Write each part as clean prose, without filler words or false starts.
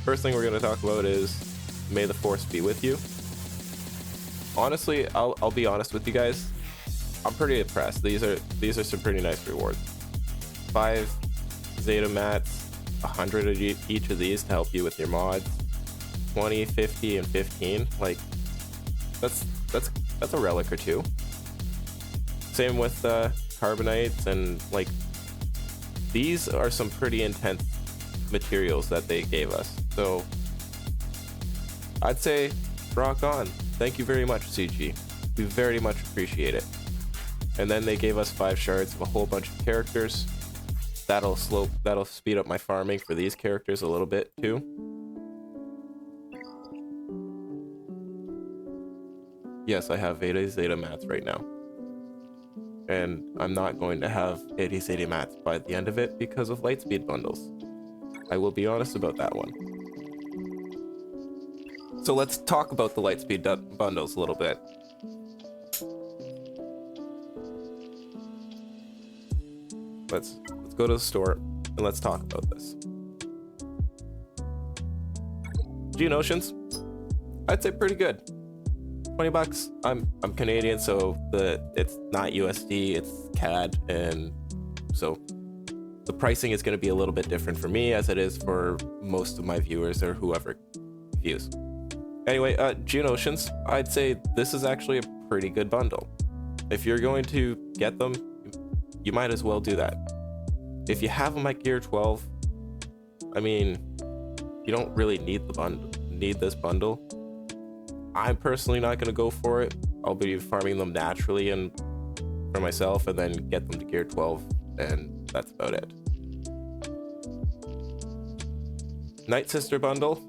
First thing we're going to talk about is May the Force be with you. Honestly, I'll be honest with you guys. I'm pretty impressed. These are some pretty nice rewards. 5 Zeta mats, 100 of each of these to help you with your mods. 20, 50, and 15. Like, that's a relic or two. Same with carbonites, and like, these are some pretty intense materials that they gave us. So I'd say rock on. Thank you very much, CG. We very much appreciate it. And then they gave us 5 shards of a whole bunch of characters. That'll speed up my farming for these characters a little bit too. Yes, I have 80 Zeta mats right now. And I'm not going to have 80 Zeta mats by the end of it because of Lightspeed bundles. I will be honest about that one. So let's talk about the Lightspeed bundles a little bit. Let's go to the store and let's talk about this. Geonosians, I'd say pretty good. 20 bucks. I'm Canadian, so it's not USD, it's CAD, and so the pricing is going to be a little bit different for me as it is for most of my viewers or whoever views. Anyway, Geonosians, I'd say this is actually a pretty good bundle. If you're going to get them, you might as well do that. If you have them at Gear 12, I mean, you don't really need this bundle. I'm personally not going to go for it. I'll be farming them naturally and for myself, and then get them to Gear 12, and that's about it. Nightsister bundle.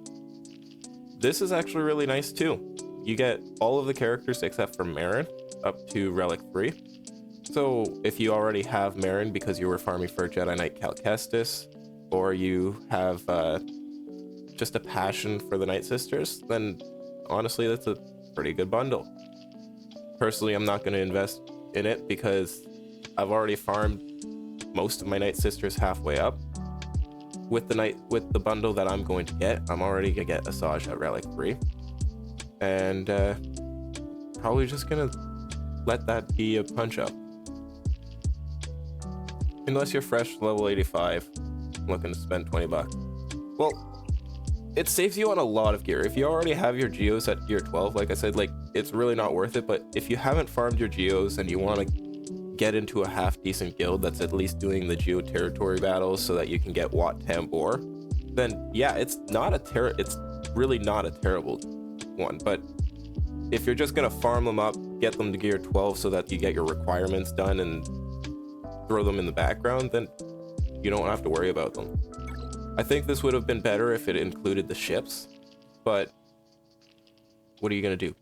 This is actually really nice too. You get all of the characters except for Marin up to Relic 3. So if you already have Marin because you were farming for Jedi Knight Cal Kestis, or you have just a passion for the Nightsisters, then honestly that's a pretty good bundle. Personally, I'm not going to invest in it because I've already farmed most of my Nightsisters halfway up. With the bundle that I'm going to get, I'm already going to get Asajj at Relic 3. And probably just going to let that be a punch up. Unless you're fresh level 85, looking to spend 20 bucks. Well, it saves you on a lot of gear. If you already have your Geos at Gear 12, like I said, like, it's really not worth it. But if you haven't farmed your Geos and you want to get into a half-decent guild that's at least doing the Geo territory battles so that you can get Wat Tambor, then yeah, it's really not a terrible one. But if you're just gonna farm them up, get them to Gear 12 so that you get your requirements done and throw them in the background, then you don't have to worry about them. I think this would have been better if it included the ships, but what are you gonna do?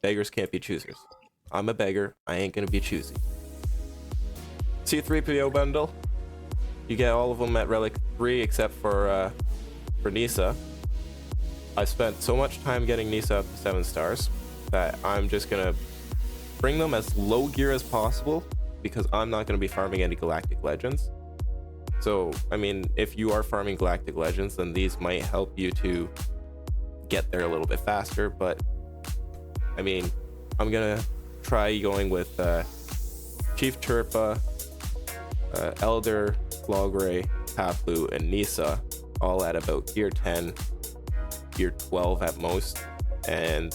Beggars can't be choosers. I'm a beggar, I ain't gonna be choosy. C3PO bundle, you get all of them at Relic 3 except for Nisa. I spent so much time getting Nisa up to 7 stars that I'm just gonna bring them as low gear as possible because I'm not gonna be farming any Galactic Legends. So, I mean, if you are farming Galactic Legends, then these might help you to get there a little bit faster, but I mean, I'm gonna try going with Chief Chirpa, Elder, Logray, Papu, and Nisa, all at about Gear 10, Gear 12 at most, and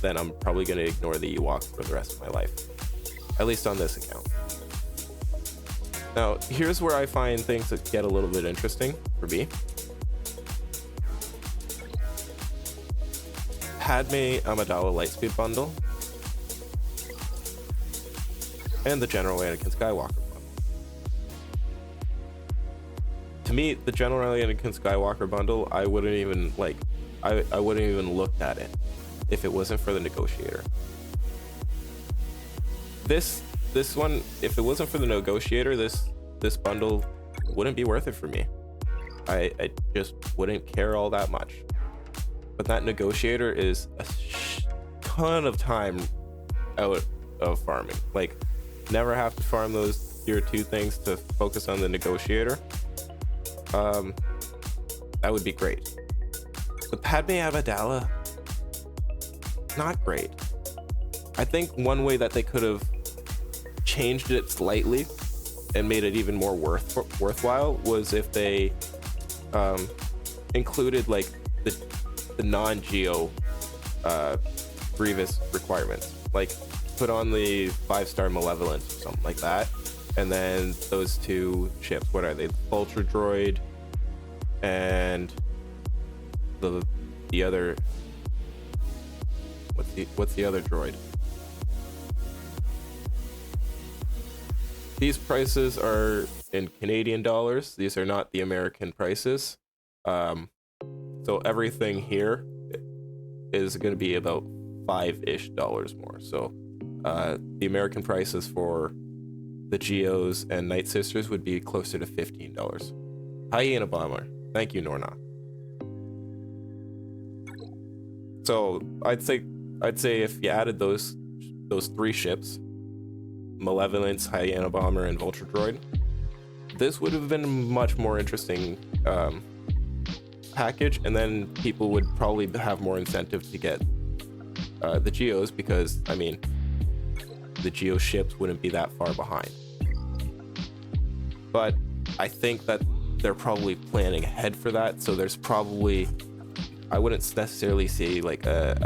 then I'm probably gonna ignore the Ewoks for the rest of my life, at least on this account. Now, here's where I find things that get a little bit interesting for me. Padme Amidala Lightspeed bundle, and the General Anakin Skywalker bundle. To me, the General Anakin Skywalker bundle, I wouldn't even looked at it if it wasn't for the Negotiator. This one, if it wasn't for the Negotiator, this bundle wouldn't be worth it for me. I just wouldn't care all that much. But that Negotiator is a ton of time out of farming. Like, never have to farm those Tier 2 things to focus on the Negotiator. That would be great. The Padme Amidala, not great. I think one way that they could have changed it slightly and made it even more worthwhile was if they included like the non-Geo Grievous requirements, like put on the 5-star Malevolence or something like that, and then those 2 ships, what are they, Vulture Droid and the other, what's the other droid? These prices are in Canadian dollars. These are not the American prices. So everything here is going to be about $5-ish more. So the American prices for the Geos and Nightsisters would be closer to $15. Hyena Bomber. Thank you, Norna. So I'd say if you added those 3 ships, Malevolence, Hyena Bomber, and Vulture Droid, this would have been a much more interesting package, and then people would probably have more incentive to get the Geos, because I mean the Geo ships wouldn't be that far behind. But I think that they're probably planning ahead for that, so there's probably, I wouldn't necessarily say like a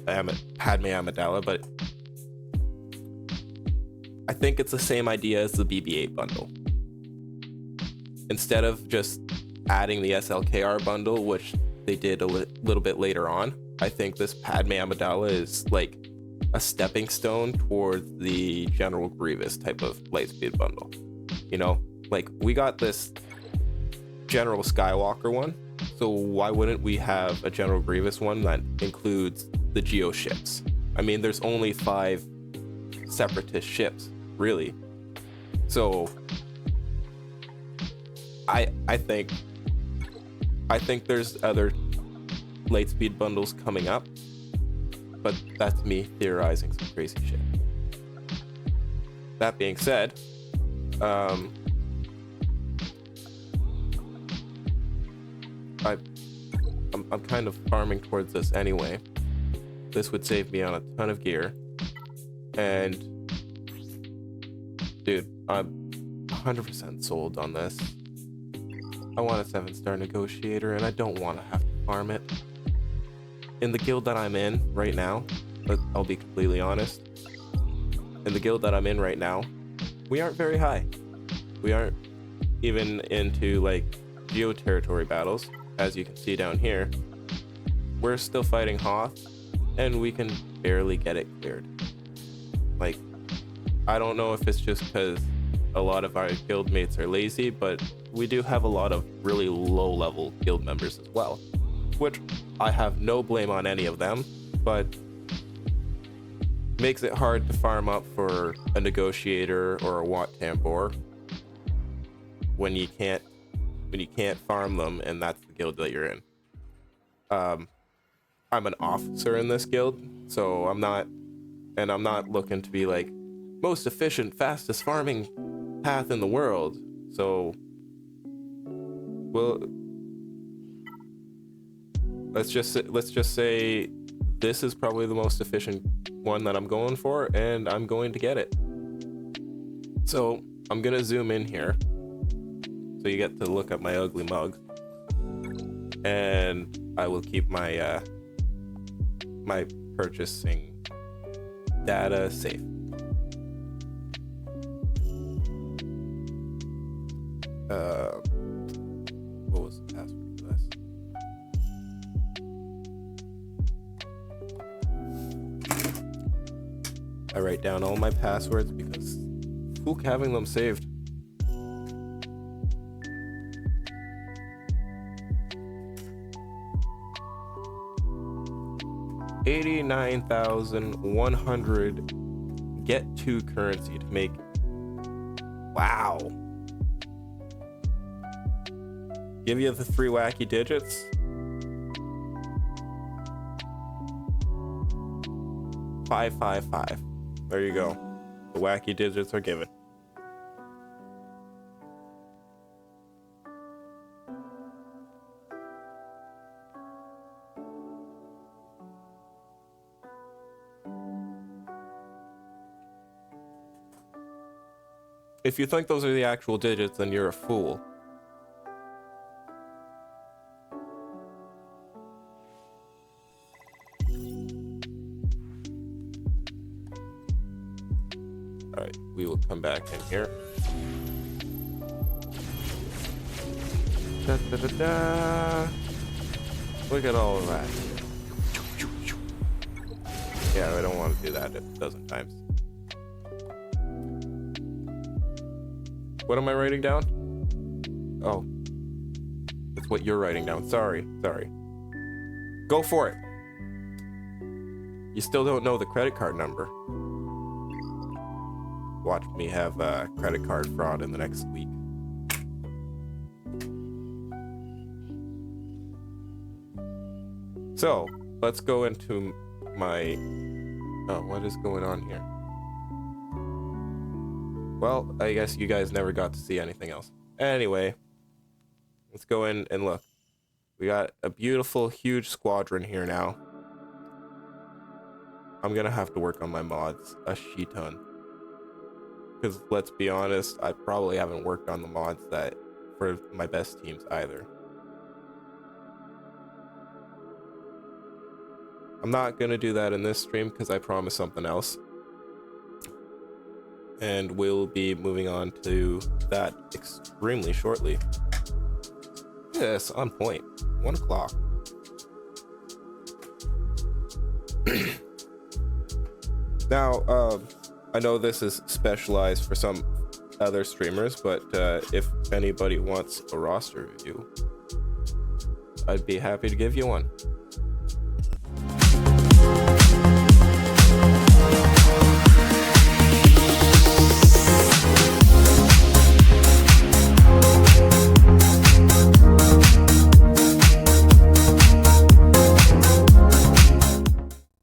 Padme Amidala, but I think it's the same idea as the BB-8 bundle. Instead of just adding the SLKR bundle, which they did a little bit later on, I think this Padme Amidala is like a stepping stone towards the General Grievous type of Lightspeed bundle. You know, like we got this General Skywalker one, so why wouldn't we have a General Grievous one that includes the Geo ships? I mean, there's only 5 separatist ships, really. So I think there's other Lightspeed bundles coming up, but that's me theorizing some crazy shit. That being said, I'm kind of farming towards this anyway. This would save me on a ton of gear, and dude, I'm 100% sold on this. I want a 7-star Negotiator, and I don't want to have to farm it. In the guild that I'm in right now, but I'll be completely honest, in the guild that I'm in right now, we aren't very high. We aren't even into like Geo territory battles, as you can see down here. We're still fighting Hoth, and we can barely get it cleared. Like, I don't know if it's just because a lot of our guild mates are lazy, but we do have a lot of really low level guild members as well, which I have no blame on any of them, but makes it hard to farm up for a Negotiator or a Wat Tambor when you can't farm them, and that's the guild that you're in. I'm an officer in this guild, so I'm not looking to be like most efficient, fastest farming path in the world. So, well, let's just say this is probably the most efficient one that I'm going for, and I'm going to get it. So I'm gonna zoom in here so you get to look at my ugly mug, and I will keep my my purchasing data safe. What was the password for this? I write down all my passwords because fuck having them saved. $89,100 get 2 currency to make. Wow. Give you the 3 wacky digits. 555. There you go. The wacky digits are given. If you think those are the actual digits, then you're a fool. Alright, we will come back in here. Da, da, da, da. Look at all of that. Yeah, I don't want to do that a dozen times. What am I writing down? Oh. That's what you're writing down. Sorry. Go for it. You still don't know the credit card number. Watch me have credit card fraud in the next week. So, let's go into my... Oh, what is going on here? Well, I guess you guys never got to see anything else. Anyway, let's go in and look. We got a beautiful, huge squadron here now. I'm gonna have to work on my mods a shit ton. Because let's be honest, I probably haven't worked on the mods that for my best teams either. I'm not gonna do that in this stream because I promised something else. And we'll be moving on to that extremely shortly. Yes, on point. 1 o'clock. Now, I know this is specialized for some other streamers, but if anybody wants a roster review, I'd be happy to give you one.